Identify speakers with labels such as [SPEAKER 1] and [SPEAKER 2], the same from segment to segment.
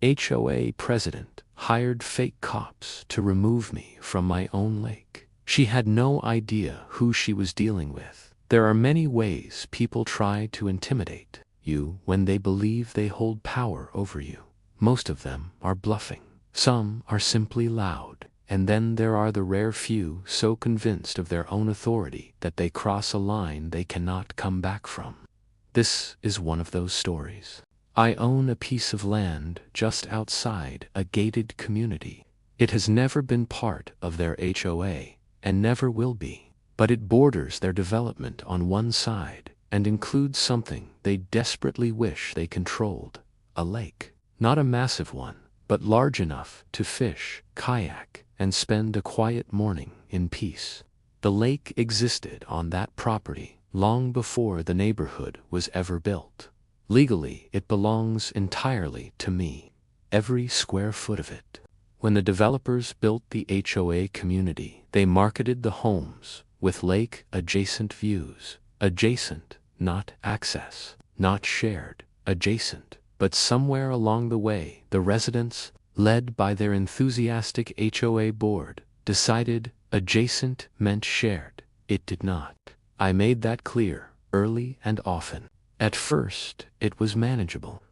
[SPEAKER 1] HOA president hired fake cops to remove me from my own lake. She had no idea who she was dealing with. There are many ways people try to intimidate you when they believe they hold power over you. Most of them are bluffing. Some are simply loud. And then there are the rare few so convinced of their own authority that they cross a line they cannot come back from. This is one of those stories. I own a piece of land just outside a gated community. It has never been part of their HOA and never will be, but it borders their development on one side and includes something they desperately wish they controlled: a lake. Not a massive one, but large enough to fish, kayak, and spend a quiet morning in peace. The lake existed on that property long before the neighborhood was ever built. Legally, it belongs entirely to me, every square foot of it. When the developers built the HOA community, they marketed the homes with lake-adjacent views. Adjacent, not access, not shared, adjacent. But somewhere along the way, the residents, led by their enthusiastic HOA board, decided adjacent meant shared. It did not. I made that clear, early and often. At first, it was manageable.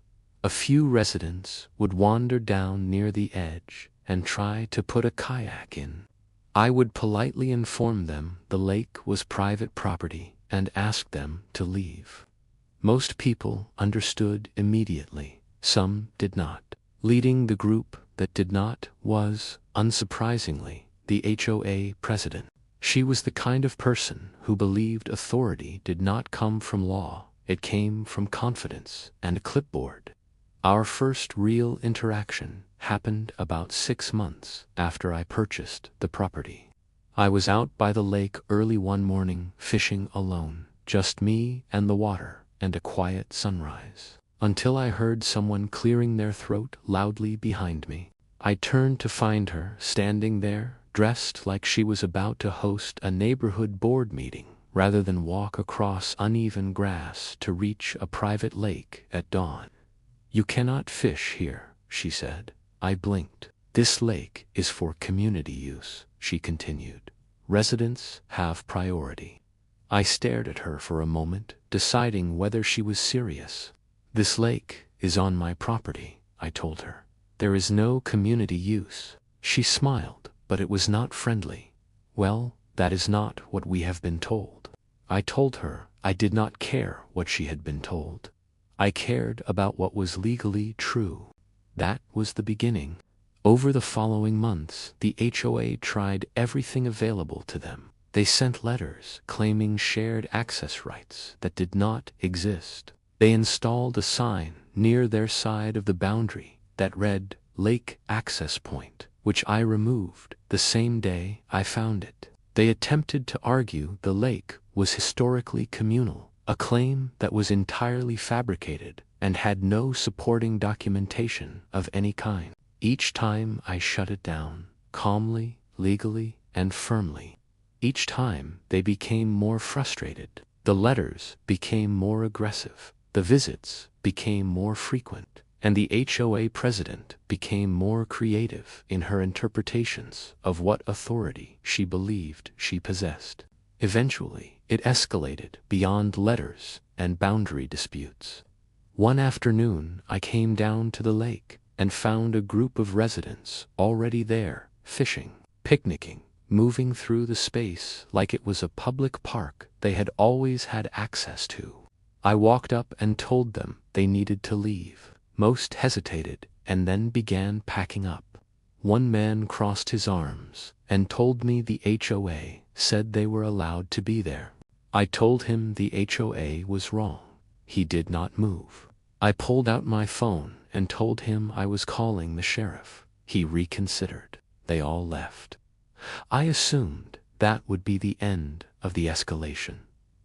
[SPEAKER 1] A few residents would wander down near the edge and try to put a kayak in. I would politely inform them the lake was private property and ask them to leave. Most people understood immediately. Some did not. Leading the group that did not was, unsurprisingly, the HOA president. She was the kind of person who believed authority did not come from law. It came from confidence and a clipboard. Our first real interaction happened about 6 months after I purchased the property. I was out by the lake early one morning, fishing alone, just me and the water and a quiet sunrise, until I heard someone clearing their throat loudly behind me. I turned to find her standing there, dressed like she was about to host a neighborhood board meeting, rather than walk across uneven grass to reach a private lake at dawn. "You cannot fish here," she said. I blinked. "This lake is for community use," she continued. "Residents have priority." I stared at her for a moment, deciding whether she was serious. "This lake is on my property," I told her. "There is no community use." She smiled, but it was not friendly. "Well, that is not what we have been told." I told her I did not care what she had been told. I cared about what was legally true. That was the beginning. Over the following months, the HOA tried everything available to them. They sent letters claiming shared access rights that did not exist. They installed a sign near their side of the boundary that read "Lake Access Point," which I removed the same day I found it. They attempted to argue the lake was historically communal, a claim that was entirely fabricated and had no supporting documentation of any kind. Each time I shut it down, calmly, legally, and firmly. Each time they became more frustrated. The letters became more aggressive. The visits became more frequent. And the HOA president became more creative in her interpretations of what authority she believed she possessed. Eventually, it escalated beyond letters and boundary disputes. One afternoon, I came down to the lake and found a group of residents already there, fishing, picnicking, moving through the space like it was a public park they had always had access to. I walked up and told them they needed to leave. Most hesitated and then began packing up. One man crossed his arms and told me the HOA said they were allowed to be there. I told him the HOA was wrong. He did not move. I pulled out my phone and told him I was calling the sheriff. He reconsidered. They all left. I assumed that would be the end of the escalation.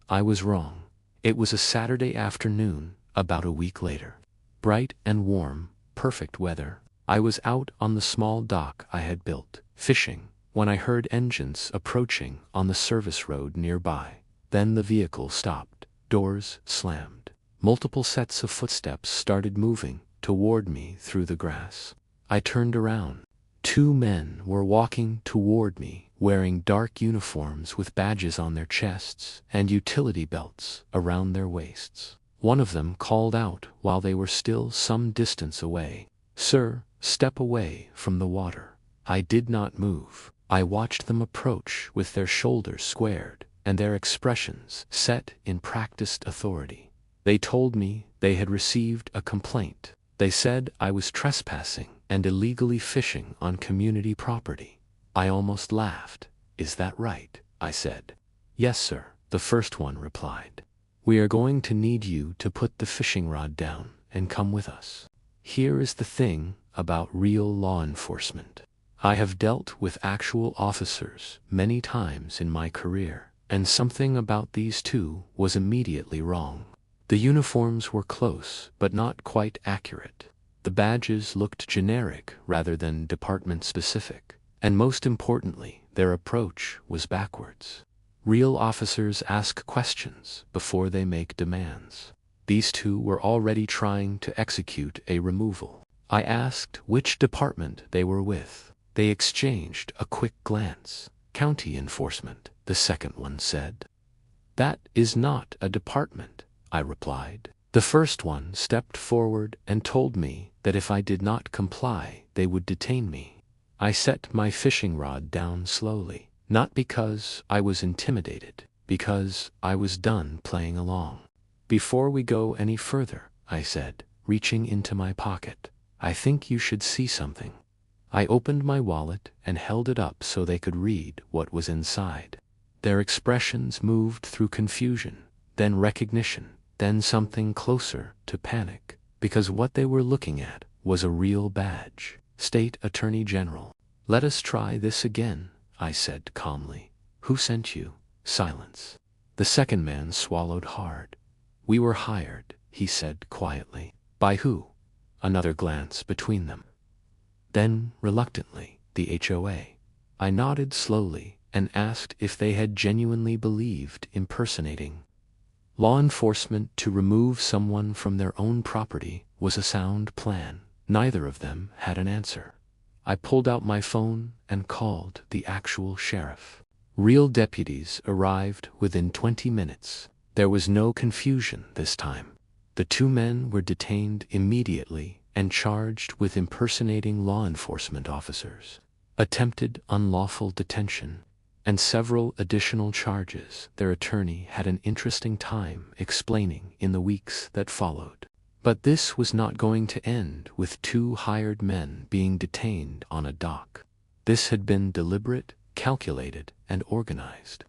[SPEAKER 1] I was wrong. It was a Saturday afternoon, about a week later. Bright and warm, perfect weather. I was out on the small dock I had built, fishing, when I heard engines approaching on the service road nearby. Then the vehicle stopped. Doors slammed. Multiple sets of footsteps started moving, toward me through the grass. I turned around. Two men were walking toward me, wearing dark uniforms with badges on their chests and utility belts around their waists. One of them called out while they were still some distance away, "Sir, step away from the water." I did not move. I watched them approach with their shoulders squared and their expressions set in practiced authority. They told me they had received a complaint. They said I was trespassing and illegally fishing on community property. I almost laughed. "Is that right?" I said. "Yes, sir," the first one replied. "We are going to need you to put the fishing rod down and come with us." Here is the thing about real law enforcement. I have dealt with actual officers many times in my career, and something about these two was immediately wrong. The uniforms were close, but not quite accurate. The badges looked generic rather than department-specific, and most importantly, their approach was backwards. Real officers ask questions before they make demands. These two were already trying to execute a removal. I asked which department they were with. They exchanged a quick glance. "County enforcement," the second one said. "That is not a department," I replied. The first one stepped forward and told me that if I did not comply, they would detain me. I set my fishing rod down slowly, not because I was intimidated, because I was done playing along. "Before we go any further," I said, reaching into my pocket, "I think you should see something." I opened my wallet and held it up so they could read what was inside. Their expressions moved through confusion, then recognition, then something closer to panic, because what they were looking at was a real badge. "State Attorney General." "Let us try this again," I said calmly. "Who sent you?" Silence. The second man swallowed hard. "We were hired," he said quietly. "By who?" Another glance between them. Then, reluctantly, the HOA. I nodded slowly and asked if they had genuinely believed impersonating law enforcement to remove someone from their own property was a sound plan. Neither of them had an answer. I pulled out my phone and called the actual sheriff. Real deputies arrived within 20 minutes. There was no confusion this time. The two men were detained immediately and charged with impersonating law enforcement officers, attempted unlawful detention, and several additional charges their attorney had an interesting time explaining in the weeks that followed. But this was not going to end with two hired men being detained on a dock. This had been deliberate, calculated, and organized.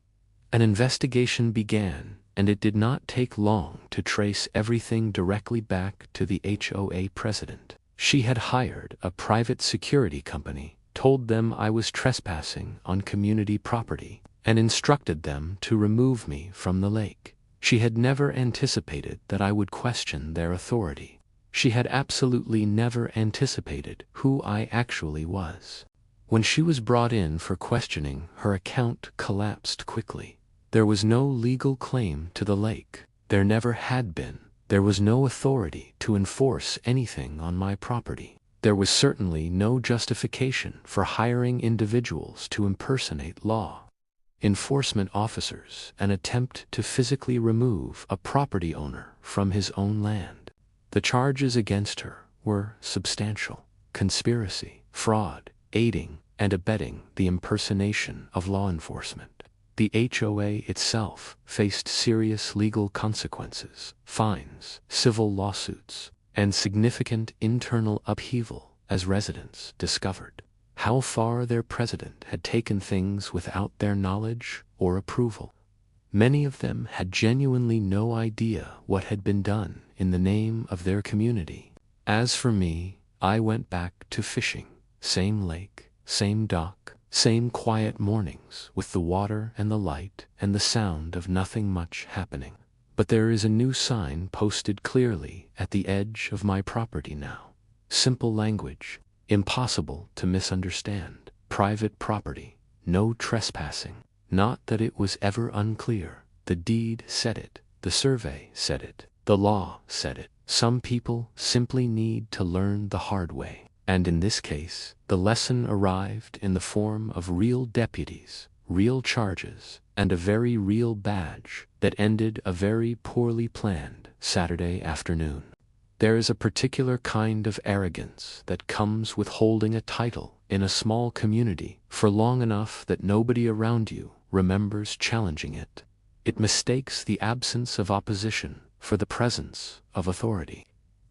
[SPEAKER 1] An investigation began, and it did not take long to trace everything directly back to the HOA president. She had hired a private security company, told them I was trespassing on community property, and instructed them to remove me from the lake. She had never anticipated that I would question their authority. She had absolutely never anticipated who I actually was. When she was brought in for questioning, her account collapsed quickly. There was no legal claim to the lake. There never had been. There was no authority to enforce anything on my property. There was certainly no justification for hiring individuals to impersonate law enforcement officers, an attempt to physically remove a property owner from his own land. The charges against her were substantial: conspiracy, fraud, aiding and abetting the impersonation of law enforcement. The HOA itself faced serious legal consequences, fines, civil lawsuits, and significant internal upheaval as residents discovered how far their president had taken things without their knowledge or approval. Many of them had genuinely no idea what had been done in the name of their community. As for me, I went back to fishing. Same lake, same dock, same quiet mornings with the water and the light and the sound of nothing much happening. But there is a new sign posted clearly at the edge of my property now. Simple language, impossible to misunderstand. Private property, no trespassing. Not that it was ever unclear. The deed said it, the survey said it, the law said it. Some people simply need to learn the hard way. And in this case, the lesson arrived in the form of real deputies, real charges, and a very real badge that ended a very poorly planned Saturday afternoon. There is a particular kind of arrogance that comes with holding a title in a small community for long enough that nobody around you remembers challenging it. It mistakes the absence of opposition for the presence of authority.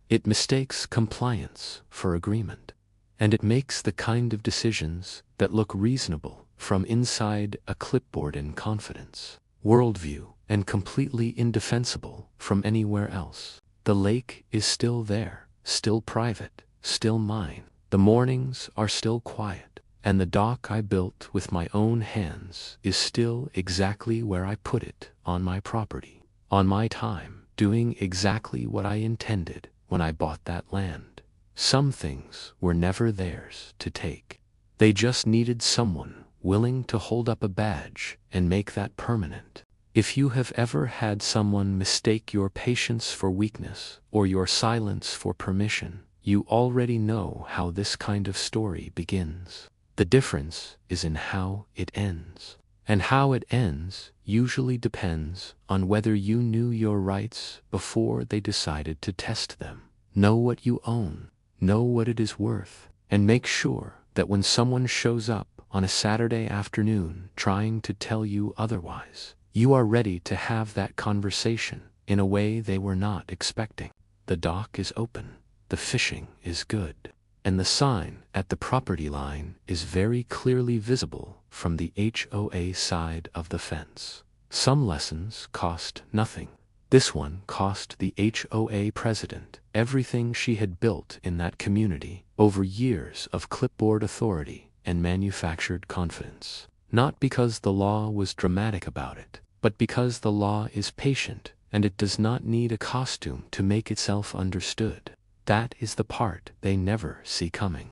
[SPEAKER 1] It mistakes compliance for agreement. And it makes the kind of decisions that look reasonable from inside a clipboard in confidence, worldview, and completely indefensible from anywhere else. The lake is still there, still private, still mine. The mornings are still quiet, and the dock I built with my own hands is still exactly where I put it on my property, on my time, doing exactly what I intended when I bought that land. Some things were never theirs to take. They just needed someone willing to hold up a badge and make that permanent. If you have ever had someone mistake your patience for weakness or your silence for permission, you already know how this kind of story begins. The difference is in how it ends. And how it ends usually depends on whether you knew your rights before they decided to test them. Know what you own, know what it is worth, and make sure that when someone shows up on a Saturday afternoon trying to tell you otherwise, you are ready to have that conversation in a way they were not expecting. The dock is open, the fishing is good, and the sign at the property line is very clearly visible from the HOA side of the fence. Some lessons cost nothing. This one cost the HOA president everything she had built in that community over years of clipboard authority and manufactured confidence. Not because the law was dramatic about it, but because the law is patient and it does not need a costume to make itself understood. That is the part they never see coming.